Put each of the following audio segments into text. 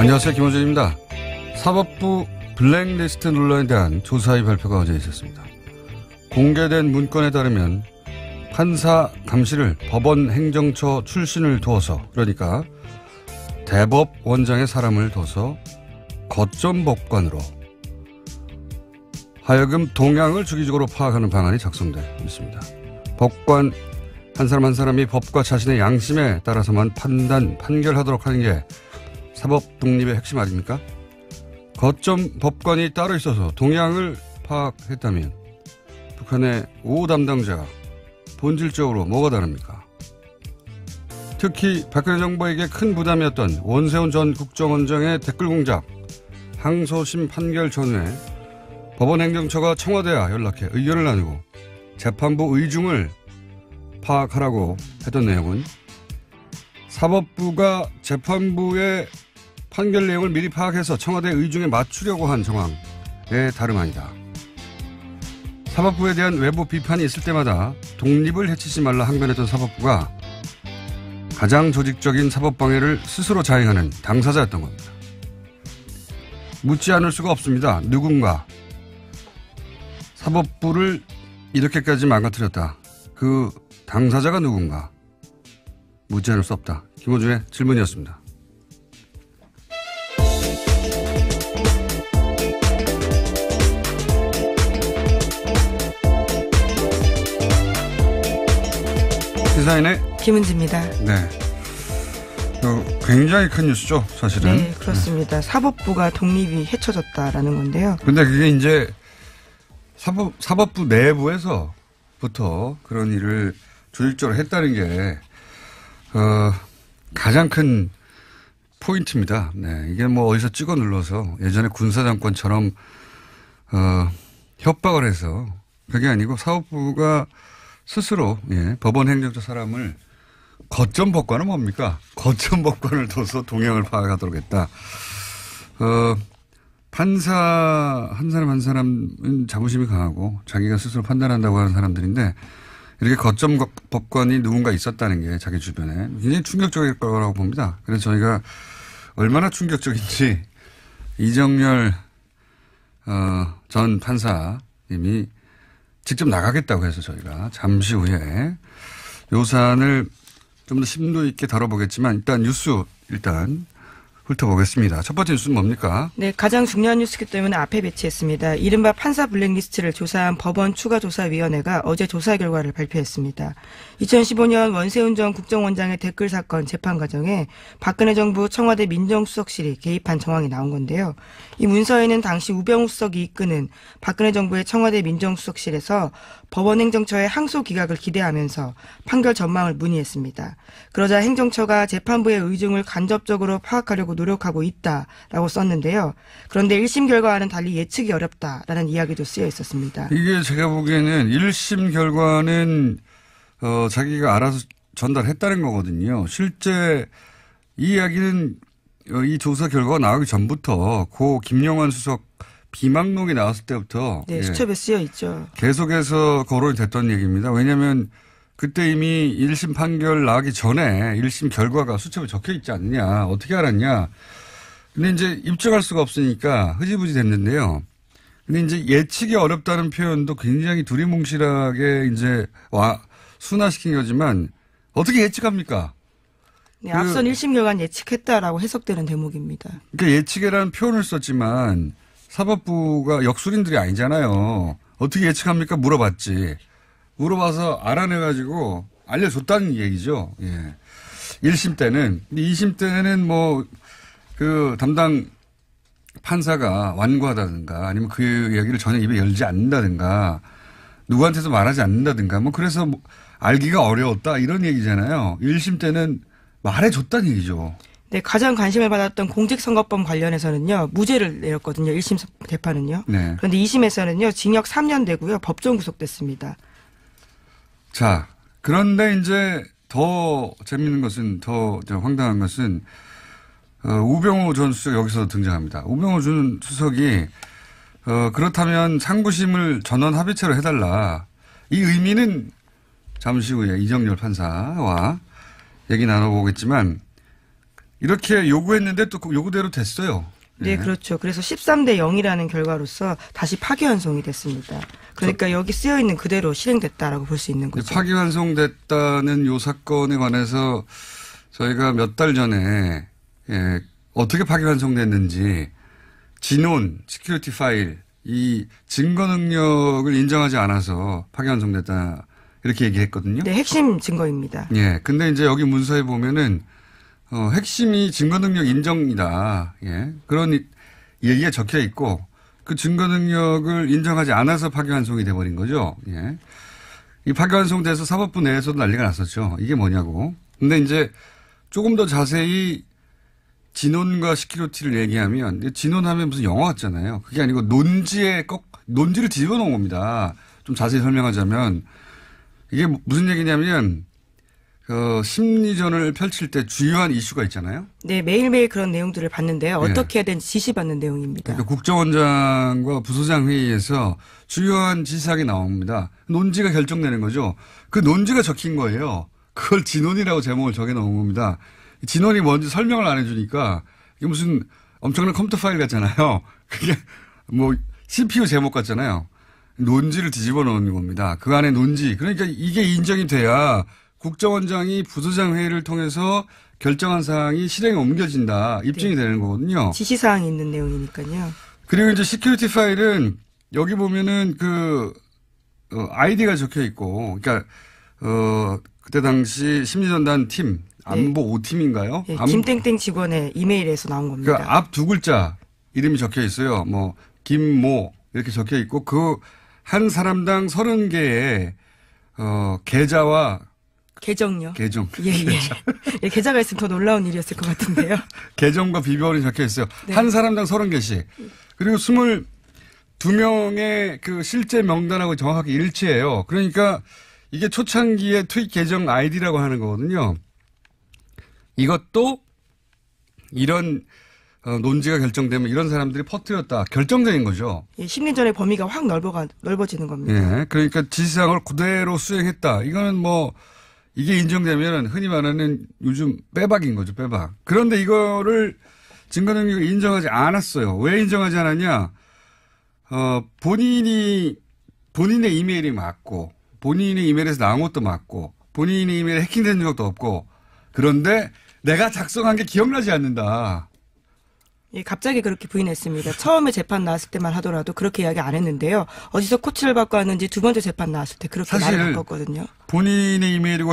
안녕하세요. 김호준입니다. 사법부 블랙리스트 논란에 대한 조사의 발표가 어제 있었습니다. 공개된 문건에 따르면 판사 감시를 법원 행정처 출신을 두어서, 그러니까 대법원장의 사람을 둬서 거점 법관으로 하여금 동향을 주기적으로 파악하는 방안이 작성돼 있습니다. 법관 한 사람 한 사람이 법과 자신의 양심에 따라서만 판결하도록 하는 게 사법 독립의 핵심 아닙니까? 거점 법관이 따로 있어서 동향을 파악했다면 북한의 5호 담당자가 본질적으로 뭐가 다릅니까? 특히 박근혜 정부에게 큰 부담이었던 원세훈 전 국정원장의 댓글 공작, 항소심 판결 전후에 법원 행정처가 청와대와 연락해 의견을 나누고 재판부 의중을 파악하라고 했던 내용은 사법부가 재판부의 판결 내용을 미리 파악해서 청와대 의중에 맞추려고 한 정황에 다름 아니다. 사법부에 대한 외부 비판이 있을 때마다 독립을 해치지 말라 항변했던 사법부가 가장 조직적인 사법방해를 스스로 자행하는 당사자였던 겁니다. 묻지 않을 수가 없습니다. 누군가 사법부를 이렇게까지 망가뜨렸다. 그 당사자가 누군가 묻지 않을 수 없다. 김호준의 질문이었습니다. 시사인의 김은지입니다. 네. 굉장히 큰 뉴스죠, 사실은. 네, 그렇습니다. 사법부가 독립이 헤쳐졌다라는 건데요. 근데 그게 이제 사법부 내부에서부터 그런 일을 조직적으로 했다는 게, 가장 큰 포인트입니다. 네. 이게 뭐 어디서 찍어 눌러서 예전에 군사정권처럼, 협박을 해서 그게 아니고 사법부가 스스로, 법원 행정처 사람을 거점 법관은 뭡니까? 거점 법관을 둬서 동향을 파악하도록 했다. 판사 한 사람 한 사람은 자부심이 강하고 자기가 스스로 판단한다고 하는 사람들인데 이렇게 거점 법관이 누군가 있었다는 게 자기 주변에 굉장히 충격적일 거라고 봅니다. 그래서 저희가 얼마나 충격적인지 이정열 전 판사님이 직접 나가겠다고 해서 저희가 잠시 후에 요 사안을 좀 더 심도 있게 다뤄보겠지만 일단 뉴스 훑어보겠습니다. 첫 번째 뉴스는 뭡니까? 네, 가장 중요한 뉴스이기 때문에 앞에 배치했습니다. 이른바 판사 블랙리스트를 조사한 법원 추가조사위원회가 어제 조사 결과를 발표했습니다. 2015년 원세훈 전 국정원장의 댓글 사건 재판 과정에 박근혜 정부 청와대 민정수석실이 개입한 정황이 나온 건데요. 이 문서에는 당시 우병우 수석이 이끄는 박근혜 정부의 청와대 민정수석실에서 법원 행정처의 항소 기각을 기대하면서 판결 전망을 문의했습니다. 그러자 행정처가 재판부의 의중을 간접적으로 파악하려고 노력하고 있다라고 썼는데요. 그런데 1심 결과와는 달리 예측이 어렵다라는 이야기도 쓰여 있었습니다. 이게 제가 보기에는 1심 결과는 자기가 알아서 전달했다는 거거든요. 실제 이 이야기는 이 조사 결과가 나오기 전부터 고 김영환 수석 비망록이 나왔을 때부터 네, 수첩에 쓰여 있죠. 계속해서 거론이 됐던 얘기입니다. 왜냐하면 그때 이미 1심 판결 나기 전에 1심 결과가 수첩에 적혀 있지 않느냐. 어떻게 알았냐. 근데 이제 입증할 수가 없으니까 흐지부지 됐는데요. 근데 이제 예측이 어렵다는 표현도 굉장히 두리뭉실하게 이제 순화시킨 거지만 어떻게 예측합니까? 네, 앞선 1심 결과는 예측했다라고 해석되는 대목입니다. 그러니까 예측이라는 표현을 썼지만 사법부가 역술인들이 아니잖아요. 어떻게 예측합니까? 물어봤지. 물어봐서 알아내가지고 알려줬다는 얘기죠. 예. 1심 때는. 2심 때는 그 담당 판사가 완고하다든가 아니면 그 이야기를 전혀 입에 열지 않는다든가 누구한테도 말하지 않는다든가 그래서 알기가 어려웠다 이런 얘기잖아요. 1심 때는 말해줬다는 얘기죠. 네, 가장 관심을 받았던 공직선거법 관련해서는요, 무죄를 내렸거든요. 1심 재판은요. 네. 그런데 2심에서는요, 징역 3년 되고요, 법정 구속됐습니다. 자, 그런데 이제 더 재밌는 것은, 더 황당한 것은, 우병우 전 수석 여기서 등장합니다. 우병우 전 수석이, 그렇다면 상부심을 전원 합의체로 해달라. 이 의미는 잠시 후에 이정열 판사와 얘기 나눠보겠지만, 이렇게 요구했는데 또 그 요구대로 됐어요. 네, 그렇죠. 그래서 13대 0이라는 결과로서 다시 파기환송이 됐습니다. 그러니까 여기 쓰여 있는 그대로 실행됐다라고 볼 수 있는 거죠. 파기환송됐다는 요 사건에 관해서 저희가 몇 달 전에 어떻게 파기환송됐는지 진원, 시큐리티 파일, 이 증거 능력을 인정하지 않아서 파기환송됐다 이렇게 얘기했거든요. 네, 핵심 증거입니다. 예. 근데 이제 여기 문서에 보면은 핵심이 증거 능력 인정이다. 예. 그런 얘기가 적혀 있고 그 증거 능력을 인정하지 않아서 파기환송이 돼버린 거죠. 예. 이 파기환송돼서 사법부 내에서도 난리가 났었죠. 이게 뭐냐고. 근데 이제 조금 더 자세히 진원과 시큐리티를 얘기하면 진원하면 무슨 영화 같잖아요. 그게 아니고 논지를 뒤집어 놓은 겁니다. 좀 자세히 설명하자면 이게 무슨 얘기냐면 심리전을 펼칠 때 주요한 이슈가 있잖아요. 네, 매일매일 그런 내용들을 봤는데요. 어떻게 해야 되는지 지시받는 내용입니다. 그러니까 국정원장과 부소장 회의에서 주요한 지시사항이 나옵니다. 논지가 결정되는 거죠. 그 논지가 적힌 거예요. 그걸 진원이라고 제목을 적어 놓은 겁니다. 진원이 뭔지 설명을 안 해주니까 이게 무슨 엄청난 컴퓨터 파일 같잖아요. 그게 뭐 CPU 제목 같잖아요. 논지를 뒤집어 놓은 겁니다. 그 안에 논지. 그러니까 이게 인정이 돼야 국정원장이 부소장 회의를 통해서 결정한 사항이 실행에 옮겨진다. 입증이 되는 거거든요. 지시사항이 있는 내용이니까요. 그리고 이제 시큐리티 파일은 여기 보면은 아이디가 적혀 있고, 그러니까 그때 당시 심리전단 팀 안보 5팀인가요? 네, 김땡땡 직원의 이메일에서 나온 겁니다. 그러니까 앞 두 글자 이름이 적혀 있어요. 뭐 김모 이렇게 적혀 있고 그 한 사람당 30개의 계좌와 계정요. 계정. 예. 예, 계좌가 있으면 더 놀라운 일이었을 것 같은데요. 계정과 비번이 적혀 있어요. 네. 한 사람당 30개씩. 그리고 22명의 그 실제 명단하고 정확하게 일치해요. 그러니까 이게 초창기의 트윗 계정 아이디라고 하는 거거든요. 이것도 이런 논지가 결정되면 이런 사람들이 퍼뜨렸다. 결정적인 거죠. 예, 심리전의 범위가 확 넓어지는 겁니다. 예, 그러니까 지시사항을 그대로 수행했다. 이거는 뭐 이게 인정되면 흔히 말하는 요즘 빼박인 거죠. 빼박. 그런데 이거를 증거 능력을 인정하지 않았어요. 왜 인정하지 않았냐. 본인의 이메일이 맞고 본인의 이메일에서 나온 것도 맞고 본인의 이메일에 해킹된 적도 없고 그런데 내가 작성한 게 기억나지 않는다. 예, 갑자기 그렇게 부인했습니다. 처음에 재판 나왔을 때만 하더라도 그렇게 이야기 안 했는데요. 어디서 코치를 받고 왔는지 두 번째 재판 나왔을 때 그렇게 말을 바꿨거든요. 본인의 이메일이고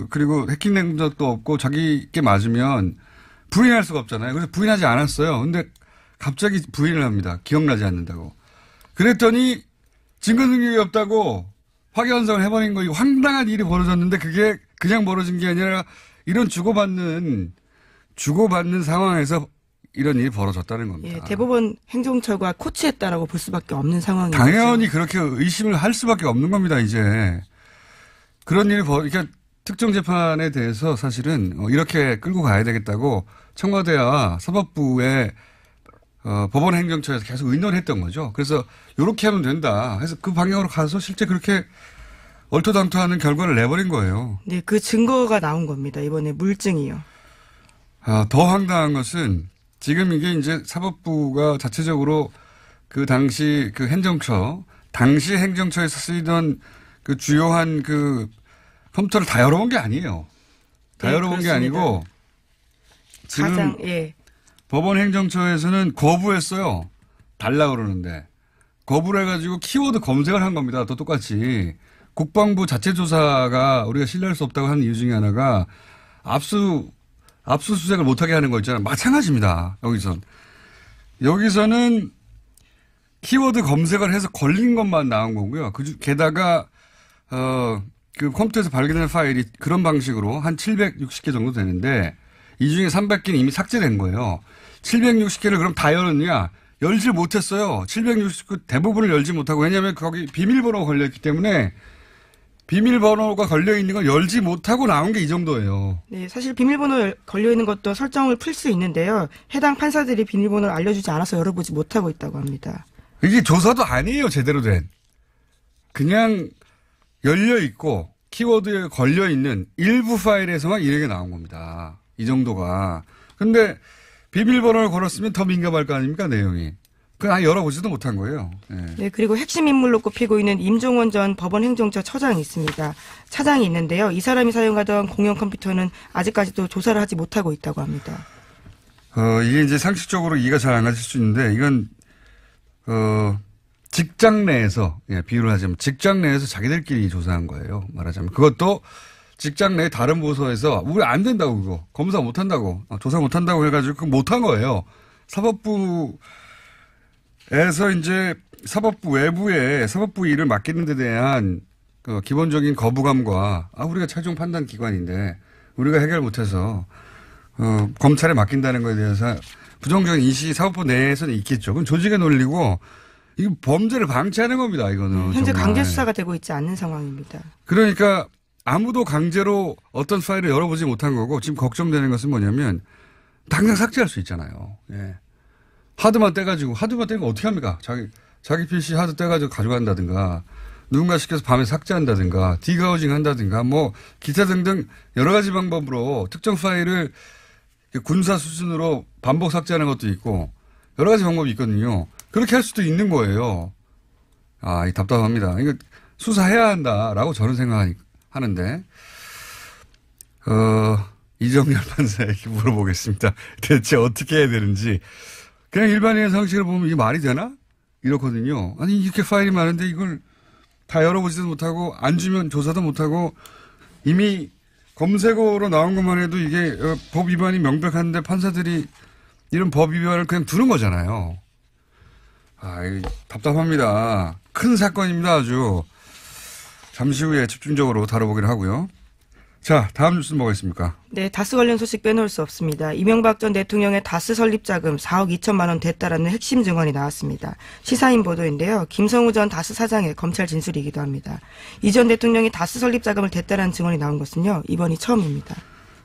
그리고 해킹된 적도 없고 자기께 맞으면 부인할 수가 없잖아요. 그래서 부인하지 않았어요. 근데 갑자기 부인을 합니다. 기억나지 않는다고. 그랬더니 증거 능력이 없다고 파기환송을 해버린 거, 이거 황당한 일이 벌어졌는데 그게 그냥 벌어진 게 아니라 이런 주고받는 상황에서 이런 일이 벌어졌다는 겁니다. 예, 대법원 행정처가 코치했다라고 볼 수밖에 없는 상황이죠. 당연히 그렇게 의심을 할 수밖에 없는 겁니다, 이제. 그런 일이 그러니까 특정 재판에 대해서 사실은 이렇게 끌고 가야 되겠다고 청와대와 사법부의 법원 행정처에서 계속 의논을 했던 거죠. 그래서 이렇게 하면 된다. 해서 그 방향으로 가서 실제 그렇게 얼토당토하는 결과를 내버린 거예요. 네, 그 증거가 나온 겁니다. 이번에 물증이요. 더 황당한 것은 지금 이게 이제 사법부가 자체적으로 그 당시 그 당시 행정처에서 쓰이던 그 주요한 그 컴퓨터를 다 열어본 게 아니에요. 다 네, 열어본 그렇습니다. 게 아니고 지금 법원 행정처에서는 거부했어요. 달라 그러는데. 거부를 해가지고 키워드 검색을 한 겁니다. 또 똑같이. 국방부 자체 조사가 우리가 신뢰할 수 없다고 하는 이유 중에 하나가 압수수색을 못하게 하는 거 있잖아요. 마찬가지입니다. 여기서는 키워드 검색을 해서 걸린 것만 나온 거고요. 게다가 그 컴퓨터에서 발견된 파일이 그런 방식으로 한 760개 정도 되는데 이 중에 300개는 이미 삭제된 거예요. 760개를 그럼 다 열었냐? 열지 못했어요. 760개 대부분을 열지 못하고. 왜냐하면 거기 비밀번호가 걸려있기 때문에 비밀번호가 걸려있는 걸 열지 못하고 나온 게 이 정도예요. 네, 사실 비밀번호 걸려있는 것도 설정을 풀 수 있는데요. 해당 판사들이 비밀번호를 알려주지 않아서 열어보지 못하고 있다고 합니다. 이게 조사도 아니에요. 제대로 된. 그냥 열려있고 키워드에 걸려있는 일부 파일에서만 이렇게 나온 겁니다. 이 정도가. 근데 비밀번호를 걸었으면 더 민감할 거 아닙니까, 내용이. 그걸 아예 열어보지도 못한 거예요. 네. 네, 그리고 핵심 인물로 꼽히고 있는 임종원 전 법원행정처 처장이 있습니다. 차장이 있는데요. 이 사람이 사용하던 공용 컴퓨터는 아직까지도 조사를 하지 못하고 있다고 합니다. 이게 이제 상식적으로 이해가 잘 안 가실 수 있는데 이건 직장 내에서 비유를 하자면 직장 내에서 자기들끼리 조사한 거예요. 말하자면 그것도 직장 내 다른 부서에서 우리 안 된다고 그거 검사 못 한다고 조사 못 한다고 해가지고 그거 못 한 거예요. 사법부에서 이제 사법부 외부에 사법부 일을 맡기는 데 대한 그 기본적인 거부감과 우리가 최종 판단 기관인데 우리가 해결 못해서 검찰에 맡긴다는 것에 대해서 부정적인 인식이 사법부 내에서는 있겠죠. 그건 조직의 논리고 이거 범죄를 방치하는 겁니다. 이거는 현재 정말. 강제 수사가 되고 있지 않는 상황입니다. 그러니까 아무도 강제로 어떤 파일을 열어보지 못한 거고 지금 걱정되는 것은 뭐냐면 당장 삭제할 수 있잖아요. 예. 하드만 떼가지고 하드만 떼면 어떻게 합니까? 자기 PC 하드 떼가지고 가져간다든가 누군가 시켜서 밤에 삭제한다든가 디가우징 한다든가 뭐 기타 등등 여러 가지 방법으로 특정 파일을 군사 수준으로 반복 삭제하는 것도 있고 여러 가지 방법이 있거든요. 그렇게 할 수도 있는 거예요. 이 답답합니다. 이거 수사해야 한다라고 저는 생각하는데, 이정열 판사에게 물어보겠습니다. 대체 어떻게 해야 되는지. 그냥 일반인의 상식을 보면 이게 말이 되나? 이렇거든요. 아니, 이렇게 파일이 많은데 이걸 다 열어보지도 못하고, 안 주면 조사도 못하고, 이미 검색어로 나온 것만 해도 이게 법 위반이 명백한데 판사들이 이런 법 위반을 그냥 두는 거잖아요. 답답합니다. 큰 사건입니다, 아주. 잠시 후에 집중적으로 다뤄보기로 하고요. 자, 다음 뉴스는 뭐가 있습니까? 네, 다스 관련 소식 빼놓을 수 없습니다. 이명박 전 대통령의 다스 설립 자금 4억 2천만 원 됐다라는 핵심 증언이 나왔습니다. 시사인 보도인데요. 김성우 전 다스 사장의 검찰 진술이기도 합니다. 이 전 대통령이 다스 설립 자금을 됐다라는 증언이 나온 것은요, 이번이 처음입니다.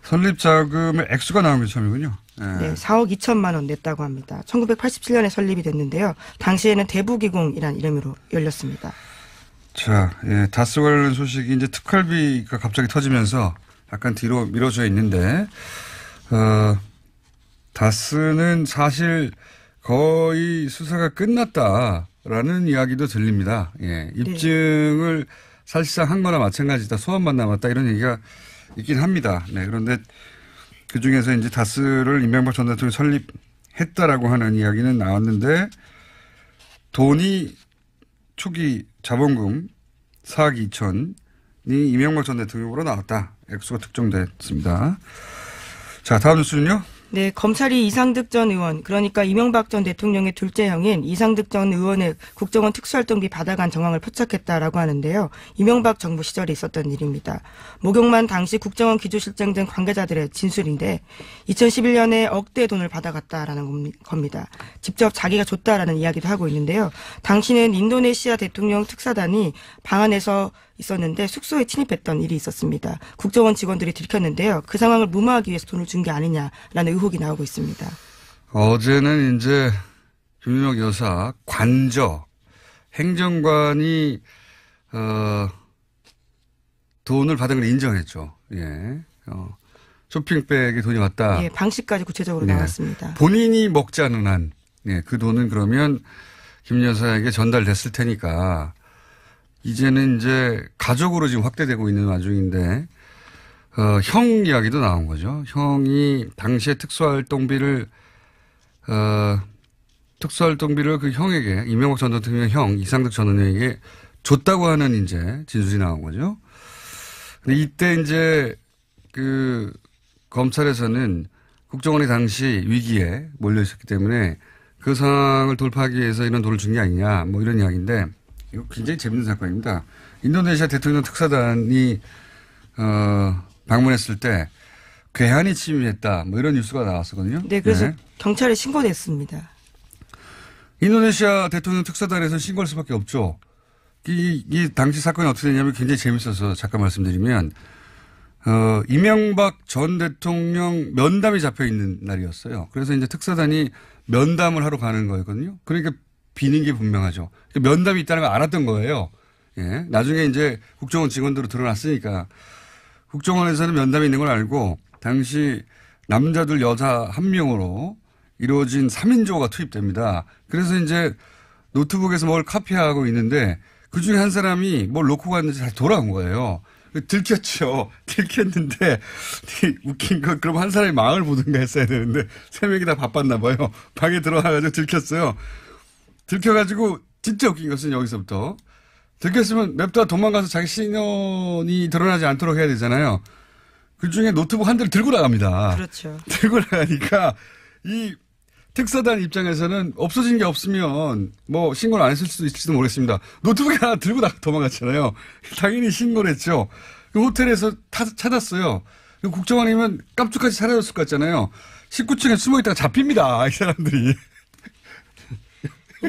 설립 자금의 액수가 나온 게 처음이군요. 네, 4억 2천만 원 냈다고 합니다. 1987년에 설립이 됐는데요. 당시에는 대부기공이란 이름으로 열렸습니다. 자, 다스 관련 소식이 이제 특활비가 갑자기 터지면서 약간 뒤로 미뤄져 있는데, 다스는 사실 거의 수사가 끝났다라는 이야기도 들립니다. 입증을 사실상 한 거나 마찬가지다. 소환만 남았다. 이런 얘기가 있긴 합니다. 네, 그런데 그 중에서 이제 다스를 이명박 전 대통령이 설립했다라고 하는 이야기는 나왔는데, 돈이 초기 자본금 4억 2천이 이명박 전 대통령으로 나왔다. 액수가 특정됐습니다. 자, 다음 뉴스는요? 네, 검찰이 이상득 전 의원, 그러니까 이명박 전 대통령의 둘째 형인 이상득 전 의원의 국정원 특수활동비 받아간 정황을 포착했다라고 하는데요. 이명박 정부 시절에 있었던 일입니다. 목욕만 당시 국정원 기조실장 등 관계자들의 진술인데 2011년에 억대 돈을 받아갔다라는 겁니다. 직접 자기가 줬다라는 이야기도 하고 있는데요. 당시는 인도네시아 대통령 특사단이 방 안에서 있었는데 숙소에 침입했던 일이 있었습니다. 국정원 직원들이 들켰는데요. 그 상황을 무마하기 위해서 돈을 준 게 아니냐라는 의혹이 나오고 있습니다. 어제는 이제 윤석 여사 관저 행정관이 돈을 받은 걸 인정했죠. 예. 쇼핑백에 돈이 왔다. 예, 방식까지 구체적으로 나왔습니다. 본인이 먹지 않은 한, 그 돈은 그러면 김 여사에게 전달됐을 테니까 이제는 이제 가족으로 지금 확대되고 있는 와중인데, 형 이야기도 나온 거죠. 형이 당시에 특수활동비를 그 형에게, 이명박 전 대통령의 형, 이상득 전 의원에게 줬다고 하는 이제 진술이 나온 거죠. 근데 이때 이제 그 검찰에서는 국정원이 당시 위기에 몰려 있었기 때문에 그 상황을 돌파하기 위해서 이런 돈을 준 게 아니냐, 뭐 이런 이야기인데, 이거 굉장히 재밌는 사건입니다. 인도네시아 대통령 특사단이 방문했을 때 괴한이 침입했다, 뭐 이런 뉴스가 나왔었거든요. 네, 그래서 경찰에 신고됐습니다. 인도네시아 대통령 특사단에서 신고할 수밖에 없죠. 이 당시 사건이 어떻게 되냐면 굉장히 재밌어서 잠깐 말씀드리면, 이명박 전 대통령 면담이 잡혀 있는 날이었어요. 그래서 이제 특사단이 면담을 하러 가는 거였거든요. 그러니까 비는 게 분명하죠. 그러니까 면담이 있다는 걸 알았던 거예요. 예. 나중에 이제 국정원 직원들로 드러났으니까 국정원에서는 면담이 있는 걸 알고 당시 남자들 여자 한 명으로 이루어진 3인조가 투입됩니다. 그래서 이제 노트북에서 뭘 카피하고 있는데 그중에 한 사람이 뭘 놓고 갔는지 다시 돌아온 거예요. 들켰죠. 들켰는데 웃긴 거 그럼 한 사람이 망을 보든가 했어야 되는데 3명이 다 바빴나 봐요. 방에 들어와가지고 들켰어요. 들켜가지고 진짜 웃긴 것은 여기서부터 들켰으면 냅다 도망가서 자기 신원이 드러나지 않도록 해야 되잖아요. 그중에 노트북 한 대를 들고 나갑니다. 그렇죠. 들고 나가니까 이 특사단 입장에서는 없어진 게 없으면 뭐 신고를 안 했을 수도 있을지도 모르겠습니다. 노트북 하나 들고 도망갔잖아요. 당연히 신고를 했죠. 호텔에서 찾았어요. 국정원이면 깜짝같이 사라졌을 것 같잖아요. 19층에 숨어 있다가 잡힙니다. 이 사람들이.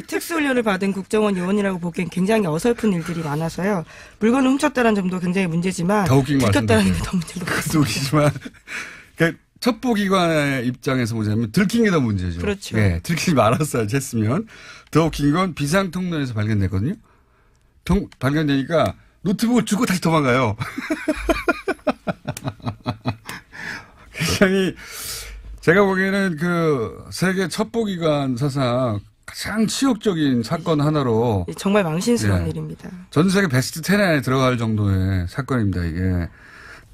특수훈련을 받은 국정원 요원이라고 보기엔 굉장히 어설픈 일들이 많아서요. 물건을 훔쳤다는 점도 굉장히 문제지만 더 웃긴 것 들켰다는 같은데. 게 더 문제인 것 그것도 같습니다. 웃기지만 그러니까 첩보기관의 입장에서 보자면 들킨 게 더 문제죠. 그렇죠. 네, 들키지 말았어야지 했으면. 더 웃긴 건 비상통로에서 발견됐거든요. 발견되니까 노트북을 주고 다시 도망가요. 굉장히 제가 보기에는 그 세계 첩보기관 사상 가장 치욕적인 사건 하나로 정말 망신스러운 예. 일입니다. 전 세계 베스트 10에 들어갈 정도의 사건입니다. 이게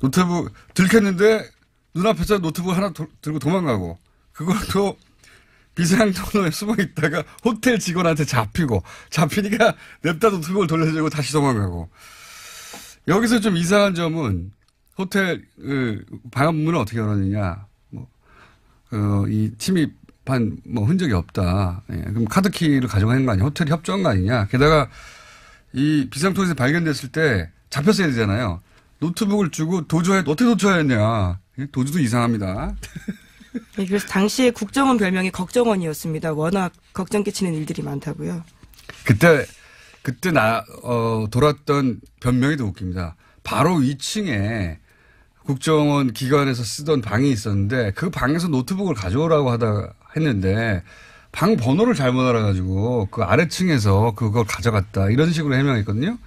노트북 들켰는데 눈앞에서 노트북 하나 들고 도망가고 그것도 비상통로에 숨어 있다가 호텔 직원한테 잡히니까 냅다 노트북을 돌려주고 다시 도망가고. 여기서 좀 이상한 점은 호텔 방문을 어떻게 열었느냐. 이 침입한 흔적이 없다. 예, 그럼 카드키를 가져가는 거 아니냐. 호텔이 협조한 거 아니냐. 게다가 이 비상통로에서 발견됐을 때 잡혔어야 되잖아요. 노트북을 주고 어떻게 도주하였냐. 도주도 이상합니다. 네, 그래서 당시에 국정원 별명이 걱정원이었습니다. 워낙 걱정 끼치는 일들이 많다고요. 그때 돌았던 변명이 더 웃깁니다. 바로 2층에 국정원 기관에서 쓰던 방이 있었는데 그 방에서 노트북을 가져오라고 했는데 방 번호를 잘못 알아가지고 그 아래층에서 그걸 가져갔다. 이런 식으로 해명했거든요.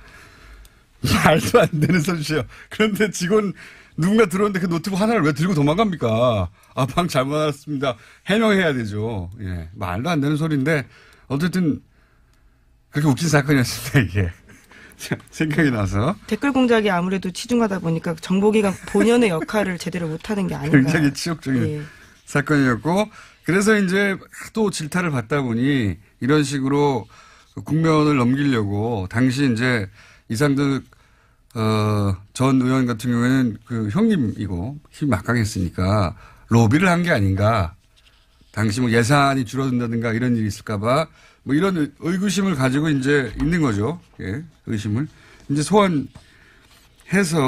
말도 안 되는 소리죠. 그런데 직원 누군가 들어오는데 그 노트북 하나를 왜 들고 도망갑니까? 방 잘못 알았습니다. 해명해야 되죠. 예. 말도 안 되는 소리인데 어쨌든 그렇게 웃긴 사건이었습니다. 이게. 생각이 나서. 댓글 공작이 아무래도 치중하다 보니까 정보기관 본연의 역할을 제대로 못하는 게 아닌가. 굉장히 치욕적인 예. 사건이었고 그래서 이제 또 질타를 받다 보니 이런 식으로 국면을 넘기려고 당시 이제 이상득 전 의원 같은 경우에는 그 형님이고 힘이 막강했으니까 로비를 한 게 아닌가. 당시 예산이 줄어든다든가 이런 일이 있을까봐 이런 의구심을 가지고 이제 있는 거죠. 예, 의심을. 이제 소환해서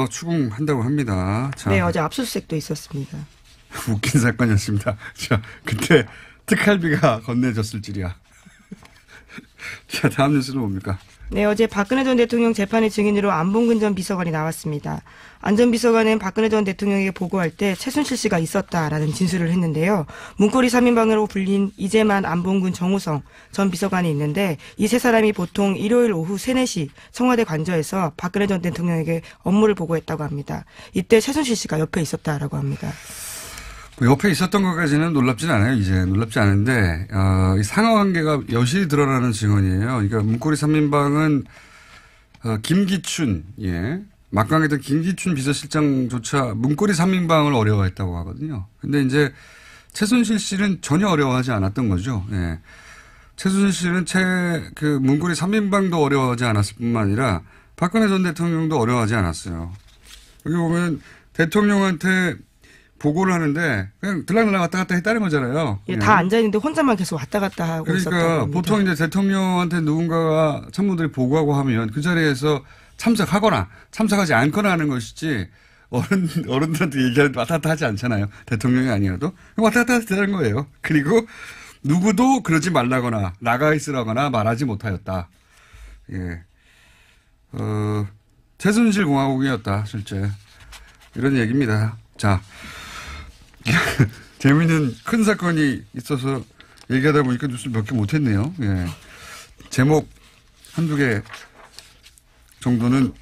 추궁한다고 합니다. 자. 네, 어제 압수수색도 있었습니다. 웃긴 사건이었습니다. 자, 그때 특활비가 건네졌을 줄이야. 자, 다음 뉴스는 뭡니까? 네, 어제 박근혜 전 대통령 재판의 증인으로 안봉근 전 비서관이 나왔습니다. 안 전 비서관은 박근혜 전 대통령에게 보고할 때 최순실 씨가 있었다라는 진술을 했는데요. 문고리 3인방으로 불린 이재만, 안봉근, 정우성 전 비서관이 있는데 이 세 사람이 보통 일요일 오후 3, 4시 청와대 관저에서 박근혜 전 대통령에게 업무를 보고했다고 합니다. 이때 최순실 씨가 옆에 있었다라고 합니다. 옆에 있었던 것까지는 놀랍지는 않아요. 이제 놀랍지 않은데 이 상하관계가 여실히 드러나는 증언이에요. 그러니까 문고리 3인방은 김기춘, 예, 막강했던 김기춘 비서실장조차 문고리 3인방을 어려워했다고 하거든요. 근데 이제 최순실 씨는 전혀 어려워하지 않았던 거죠. 예. 최순실 씨는 그 문고리 3인방도 어려워하지 않았을 뿐만 아니라 박근혜 전 대통령도 어려워하지 않았어요. 여기 보면 대통령한테 보고를 하는데 그냥 들락날락 왔다 갔다 했다는 거잖아요. 예, 다 앉아있는데 혼자만 계속 왔다 갔다 하고 있었다고 그러니까 합니다. 보통 이제 대통령한테 누군가가 참모들이 보고하고 하면 그 자리에서 참석하거나 참석하지 않거나 하는 것이지 어른들한테 얘기하는데 왔다 갔다 하지 않잖아요. 대통령이 아니어도 왔다 갔다 했다는 거예요. 그리고 누구도 그러지 말라거나 나가 있으라거나 말하지 못하였다. 예. 최순실 공화국이었다 실제 이런 얘기입니다. 자. 재미있는 큰 사건이 있어서 얘기하다 보니까 뉴스를 몇 개 못했네요. 예. 제목 한두 개 정도는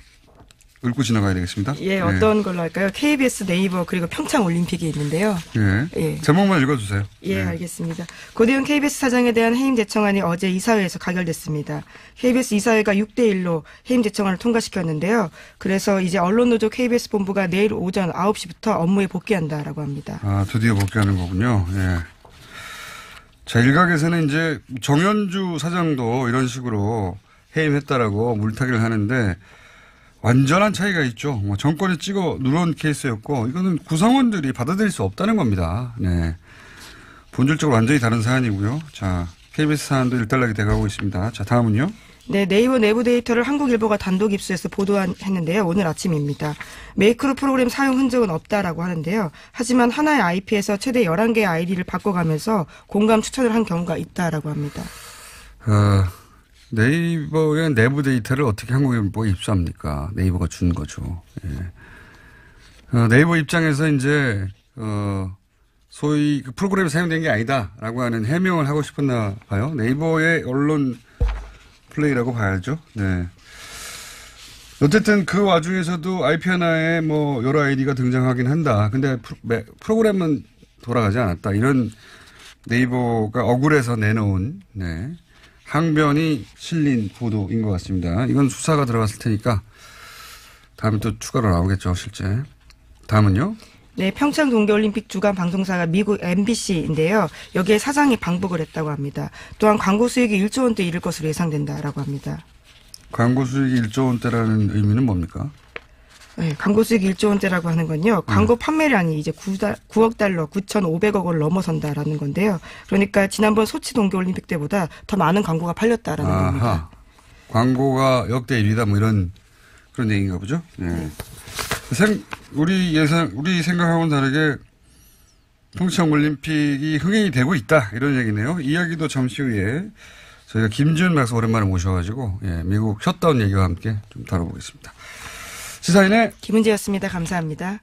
읊고 지나가야 되겠습니다. 예, 어떤 걸로 할까요? KBS 네이버 그리고 평창 올림픽이 있는데요. 예. 제목만 읽어주세요. 예, 알겠습니다. 고대훈 KBS 사장에 대한 해임 제청안이 어제 이사회에서 가결됐습니다. KBS 이사회가 6대1로 해임 제청안을 통과시켰는데요. 그래서 이제 언론노조 KBS 본부가 내일 오전 9시부터 업무에 복귀한다라고 합니다. 아, 드디어 복귀하는 거군요. 예. 자, 일각에서는 이제 정현주 사장도 이런 식으로 해임했다라고 물타기를 하는데 완전한 차이가 있죠. 뭐 정권이 찍어 누른 케이스였고 이거는 구성원들이 받아들일 수 없다는 겁니다. 네. 본질적으로 완전히 다른 사안이고요. 자, KBS 사안도 일단락이 돼가고 있습니다. 자, 다음은요. 네, 네이버 내부 데이터를 한국일보가 단독 입수해서 보도했는데요. 오늘 아침입니다. 메이크로 프로그램 사용 흔적은 없다라고 하는데요. 하지만 하나의 IP에서 최대 11개의 아이디를 바꿔가면서 공감 추천을 한 경우가 있다라고 합니다. 네이버의 내부 데이터를 어떻게 한국일보에 입수합니까? 네이버가 준 거죠. 예. 네이버 입장에서 이제 소위 그 프로그램이 사용된 게 아니다라고 하는 해명을 하고 싶었나 봐요. 네이버의 언론 플레이라고 봐야죠. 네. 어쨌든 그 와중에서도 IP 하나에 뭐 여러 아이디가 등장하긴 한다. 근데 프로그램은 돌아가지 않았다. 이런 네이버가 억울해서 내놓은 항변이 실린 보도인 것 같습니다. 이건 수사가 들어갔을 테니까 다음에 또 추가로 나오겠죠, 실제. 다음은요? 네, 평창 동계올림픽 주간 방송사가 미국 MBC인데요. 여기에 사장이 방북을 했다고 합니다. 또한 광고 수익이 1조 원대 이를 것으로 예상된다라고 합니다. 광고 수익이 1조 원대라는 의미는 뭡니까? 네, 광고 수익이 1조 원대라고 하는 건요. 광고 판매량이 이제 9억 달러, 9,500억 원을 넘어선다라는 건데요. 그러니까 지난번 소치 동계올림픽 때보다 더 많은 광고가 팔렸다라는 겁니다. 광고가 역대 1위다 뭐 이런 그런 얘기인가 보죠. 네. 우리 생각하고는 다르게 평창올림픽이 흥행이 되고 있다 이런 얘기네요. 이야기도 잠시 후에 저희가 김지훈 박사 오랜만에 모셔가지고 미국 셧다운 얘기와 함께 좀 다뤄보겠습니다. 시사인의 김은지였습니다. 감사합니다.